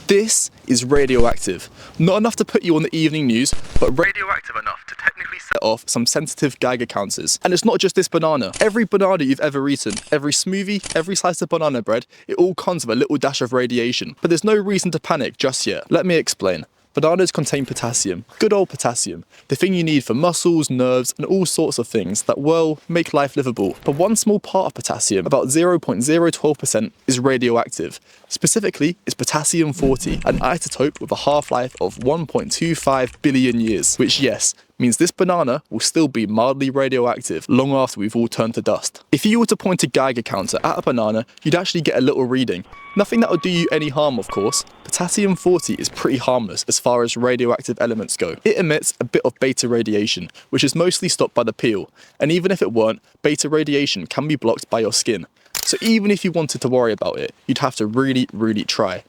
This is radioactive. Not enough to put you on the evening news, but radioactive enough to technically set off some sensitive Geiger counters. And it's not just this banana. Every banana you've ever eaten, every smoothie, every slice of banana bread, it all comes with a little dash of radiation. But there's no reason to panic just yet. Let me explain. Bananas contain potassium, good old potassium, the thing you need for muscles, nerves, and all sorts of things that, well, make life livable. But one small part of potassium, about 0.012%, is radioactive. Specifically, it's potassium-40, an isotope with a half-life of 1.25 billion years, which, yes, means this banana will still be mildly radioactive long after we've all turned to dust. If you were to point a Geiger counter at a banana, you'd actually get a little reading. Nothing that will do you any harm, of course. Potassium-40 is pretty harmless as far as radioactive elements go. It emits a bit of beta radiation, which is mostly stopped by the peel, and even if it weren't, beta radiation can be blocked by your skin. So even if you wanted to worry about it, you'd have to really, really try.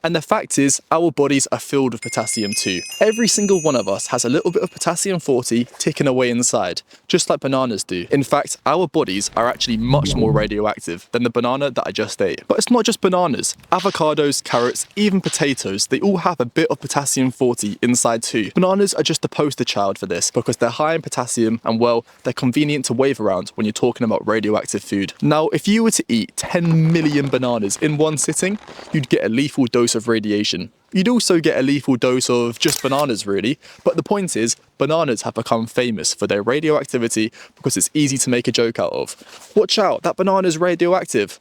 And the fact is, our bodies are filled with potassium too. Every single one of us has a little bit of potassium-40 ticking away inside, just like bananas do. In fact, our bodies are actually much more radioactive than the banana that I just ate. But it's not just bananas. Avocados, carrots, even potatoes, they all have a bit of potassium-40 inside too. Bananas are just the poster child for this because they're high in potassium and, well, they're convenient to wave around when you're talking about radioactive food. Now, if you were to eat 10 million bananas in one sitting, you'd get a lethal dose of radiation. You'd also get a lethal dose of just bananas really, but the point is, bananas have become famous for their radioactivity because it's easy to make a joke out of. Watch out, that banana's radioactive.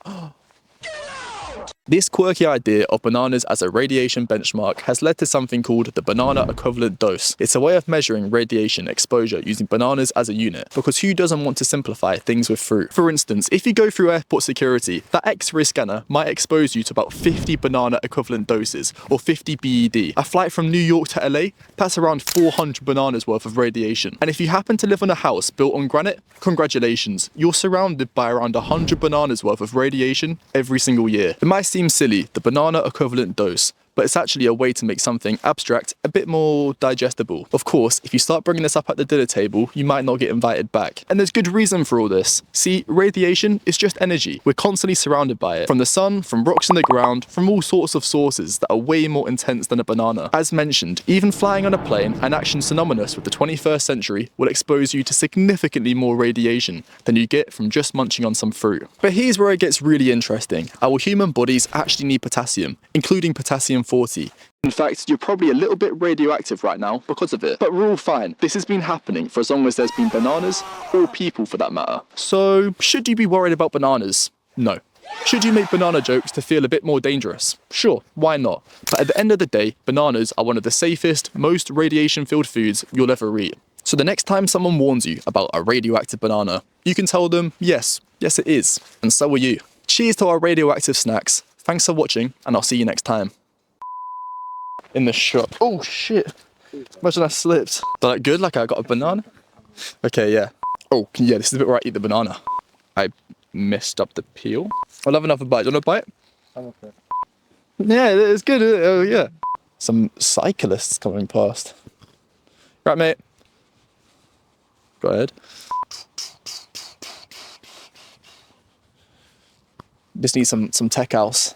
This quirky idea of bananas as a radiation benchmark has led to something called the banana equivalent dose. It's a way of measuring radiation exposure using bananas as a unit, because who doesn't want to simplify things with fruit? For instance, if you go through airport security, that X-ray scanner might expose you to about 50 banana equivalent doses, or 50 BED. A flight from New York to LA, that's around 400 bananas worth of radiation. And if you happen to live in a house built on granite, congratulations, you're surrounded by around 100 bananas worth of radiation every single year. It might seem silly, the banana equivalent dose, but it's actually a way to make something abstract a bit more digestible. Of course, if you start bringing this up at the dinner table, you might not get invited back. And there's good reason for all this. See, radiation is just energy. We're constantly surrounded by it. From the sun, from rocks in the ground, from all sorts of sources that are way more intense than a banana. As mentioned, even flying on a plane, an action synonymous with the 21st century, will expose you to significantly more radiation than you get from just munching on some fruit. But here's where it gets really interesting. Our human bodies actually need potassium, including potassium-40. In fact, you're probably a little bit radioactive right now because of it. But we're all fine. This has been happening for as long as there's been bananas, or people for that matter. So, should you be worried about bananas? No. Should you make banana jokes to feel a bit more dangerous? Sure, why not? But at the end of the day, bananas are one of the safest, most radiation-filled foods you'll ever eat. So the next time someone warns you about a radioactive banana, you can tell them, yes it is, and so are you. Cheers to our radioactive snacks. Thanks for watching, and I'll see you next time. In the shop. Oh shit. Imagine I slipped. Did that good? Like I got a banana? Okay, yeah. Oh, yeah, this is the bit where I eat the banana. I messed up the peel. I'll have another bite. Do you want a bite? I'm okay. Yeah, it's good. Oh, yeah. Some cyclists coming past. Right, mate. Go ahead. Just need some tech house.